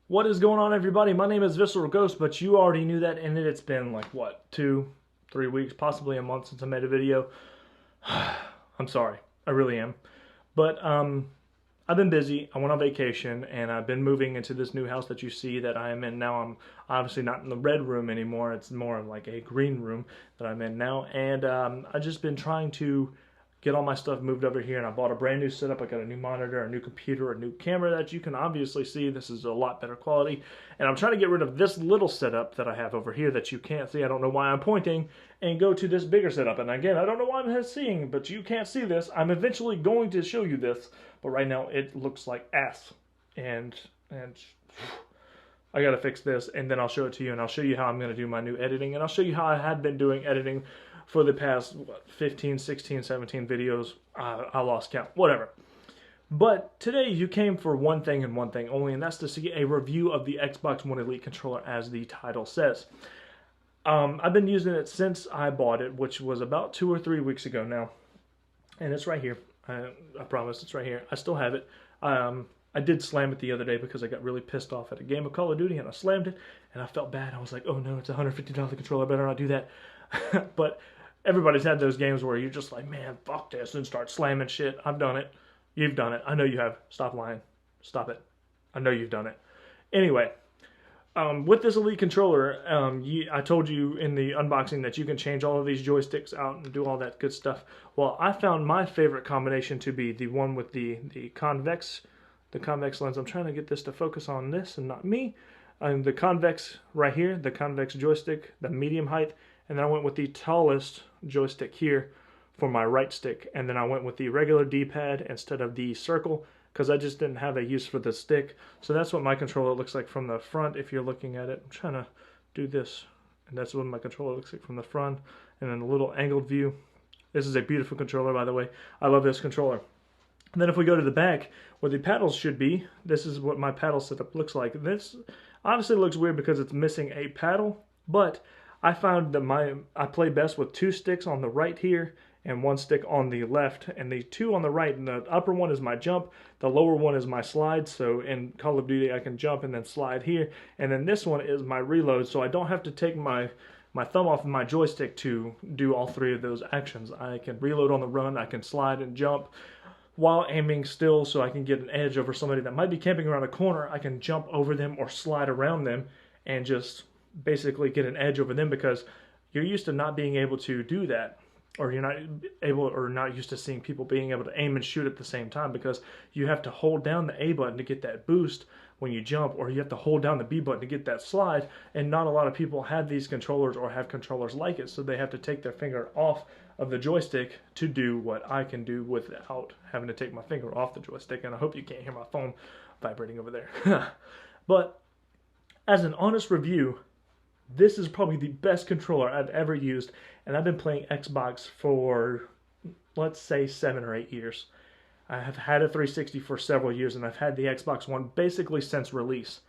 What is going on, everybody? My name is Visceral Ghost, but you already knew that, and it's been like, what, 2, 3 weeks, possibly a month since I made a video. I'm sorry. I really am. But I've been busy. I went on vacation, and I've been moving into this new house that you see that I am in now. I'm obviously not in the red room anymore. It's more like a green room that I'm in now. And I've just been trying to get all my stuff moved over here, and I bought a brand new setup. I got a new monitor, a new computer, a new camera that you can obviously see. This is a lot better quality, and I'm trying to get rid of this little setup that I have over here that you can't see. I don't know why I'm pointing, and go to this bigger setup. And again, I don't know why I'm seeing, but you can't see this. I'm eventually going to show you this, but right now it looks like ass, and I gotta fix this, and then I'll show it to you, and I'll show you how I'm gonna do my new editing, and I'll show you how I had been doing editing for the past 15, 16, 17 videos. I lost count, whatever. But today you came for one thing and one thing only, and that's to see a review of the Xbox One Elite controller, as the title says. I've been using it since I bought it, which was about 2 or 3 weeks ago now, and it's right here. I promise it's right here. I still have it. I did slam it the other day because I got really pissed off at a game of Call of Duty, and I slammed it, and I felt bad. I was like, oh no, it's a $150 controller. I better not do that. But everybody's had those games where you're just like, man, fuck this, and start slamming shit. I've done it. You've done it. I know you have. Stop lying. Stop it. I know you've done it. Anyway, with this Elite controller, I told you in the unboxing that you can change all of these joysticks out and do all that good stuff. Well, I found my favorite combination to be the one with the convex lens. I'm trying to get this to focus on this and not me. The convex right here, the convex joystick, the medium height, and then I went with the tallest joystick here for my right stick, and then I went with the regular D-pad instead of the circle because I just didn't have a use for the stick. So that's what my controller looks like from the front if you're looking at it. I'm trying to do this, and that's what my controller looks like from the front, and then a little angled view. This is a beautiful controller, by the way. I love this controller. And then if we go to the back, where the paddles should be, this is what my paddle setup looks like. This obviously looks weird because it's missing a paddle, but I found that I play best with 2 sticks on the right here and 1 stick on the left, and the 2 on the right, and the upper one is my jump, the lower one is my slide. So in Call of Duty I can jump and then slide here, and then this one is my reload, so I don't have to take my thumb off of my joystick to do all 3 of those actions. I can reload on the run, I can slide and jump while aiming still, so I can get an edge over somebody that might be camping around a corner. I can jump over them or slide around them and just basically get an edge over them, because you're used to not being able to do that, or you're not able, or not used to seeing people being able to aim and shoot at the same time, because you have to hold down the A button to get that boost when you jump, or you have to hold down the B button to get that slide, and not a lot of people have these controllers or have controllers like it, so they have to take their finger off of the joystick to do what I can do without having to take my finger off the joystick. And I hope you can't hear my phone vibrating over there. But as an honest review, this is probably the best controller I've ever used, and I've been playing Xbox for, let's say, 7 or 8 years. I have had a 360 for several years, and I've had the Xbox One basically since release.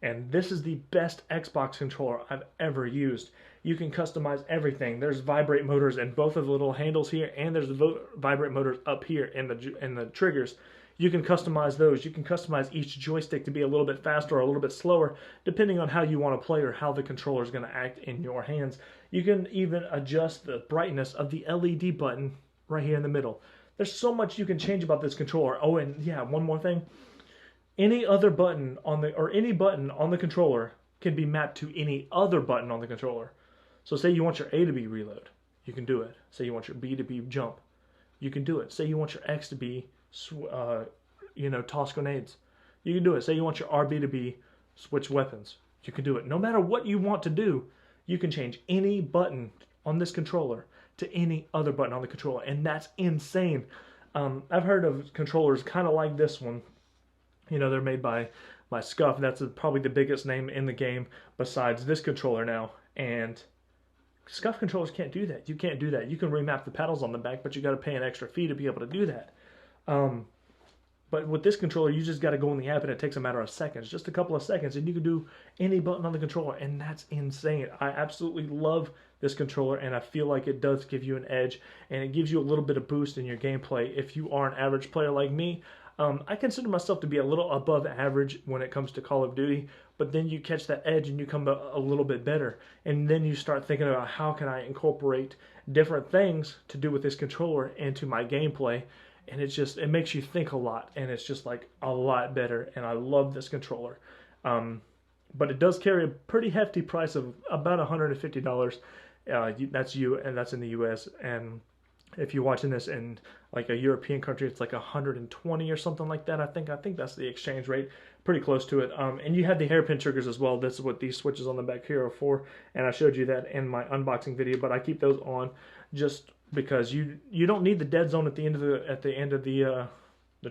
And this is the best Xbox controller I've ever used. You can customize everything. There's vibrate motors in both of the little handles here, and there's vibrate motors up here in the triggers. You can customize those. You can customize each joystick to be a little bit faster or a little bit slower, depending on how you want to play or how the controller is going to act in your hands. You can even adjust the brightness of the LED button right here in the middle. There's so much you can change about this controller. Oh, and yeah, one more thing. Any other button any button on the controller can be mapped to any other button on the controller. So say you want your A to be reload, you can do it. Say you want your B to be jump, you can do it. Say you want your X to be toss grenades, you can do it. Say you want your RB to be switch weapons, you can do it. No matter what you want to do, you can change any button on this controller to any other button on the controller, and that's insane. I've heard of controllers kind of like this one. You know, they're made by SCUF. That's probably the biggest name in the game besides this controller now. And SCUF controllers can't do that. You can't do that. You can remap the paddles on the back, but you got to pay an extra fee to be able to do that. But with this controller, you just got to go in the app, and it takes a matter of seconds, just a couple of seconds, and you can do any button on the controller, and that's insane. I absolutely love this controller, and I feel like it does give you an edge, and it gives you a little bit of boost in your gameplay. If you are an average player like me, I consider myself to be a little above average when it comes to Call of Duty, but then you catch that edge and you come a little bit better. And then you start thinking about how can I incorporate different things to do with this controller into my gameplay. And it makes you think a lot, and it's just like a lot better. And I love this controller. But it does carry a pretty hefty price of about $150. That's in the U.S. And if you're watching this in like a European country, it's like 120 or something like that. I think that's the exchange rate, pretty close to it. And you have the hairpin triggers as well. That's what these switches on the back here are for, and I showed you that in my unboxing video. But I keep those on just because you don't need the dead zone at the end of the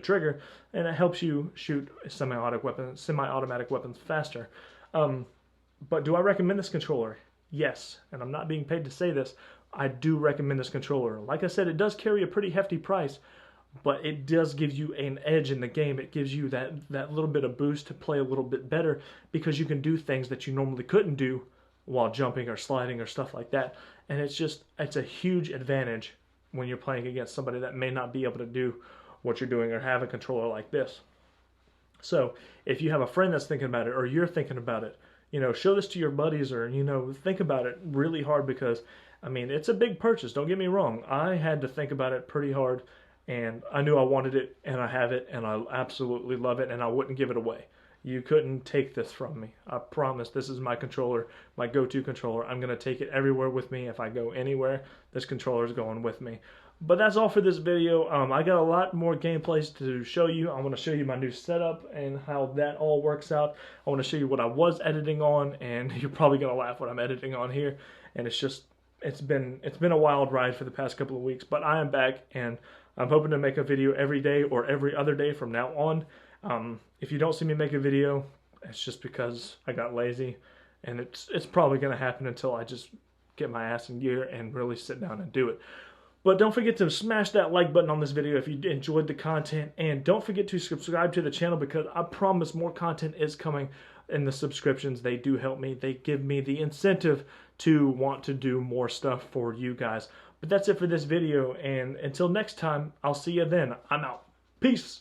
trigger, and it helps you shoot semi-automatic weapons faster. But do I recommend this controller? Yes, and I'm not being paid to say this. I do recommend this controller. Like I said, it does carry a pretty hefty price, but it does give you an edge in the game. It gives you that little bit of boost to play a little bit better, because you can do things that you normally couldn't do while jumping or sliding or stuff like that. And it's a huge advantage when you're playing against somebody that may not be able to do what you're doing or have a controller like this. So if you have a friend that's thinking about it, or you're thinking about it, show this to your buddies, or, think about it really hard, because, I mean, it's a big purchase. Don't get me wrong. I had to think about it pretty hard, and I knew I wanted it, and I have it, and I absolutely love it, and I wouldn't give it away. You couldn't take this from me. I promise. This is my controller, my go-to controller. I'm going to take it everywhere with me. If I go anywhere, this controller is going with me. But that's all for this video. I got a lot more gameplays to show you. I want to show you my new setup and how that all works out. I want to show you what I was editing on, and you're probably going to laugh what I'm editing on here. And it's been a wild ride for the past couple of weeks, but I am back, and I'm hoping to make a video every day or every other day from now on. If you don't see me make a video, it's just because I got lazy, and it's probably going to happen until I just get my ass in gear and really sit down and do it. But don't forget to smash that like button on this video if you enjoyed the content, and don't forget to subscribe to the channel, because I promise more content is coming. And the subscriptions, they do help me. They give me the incentive to want to do more stuff for you guys. But that's it for this video, and until next time, I'll see you then. I'm out. Peace.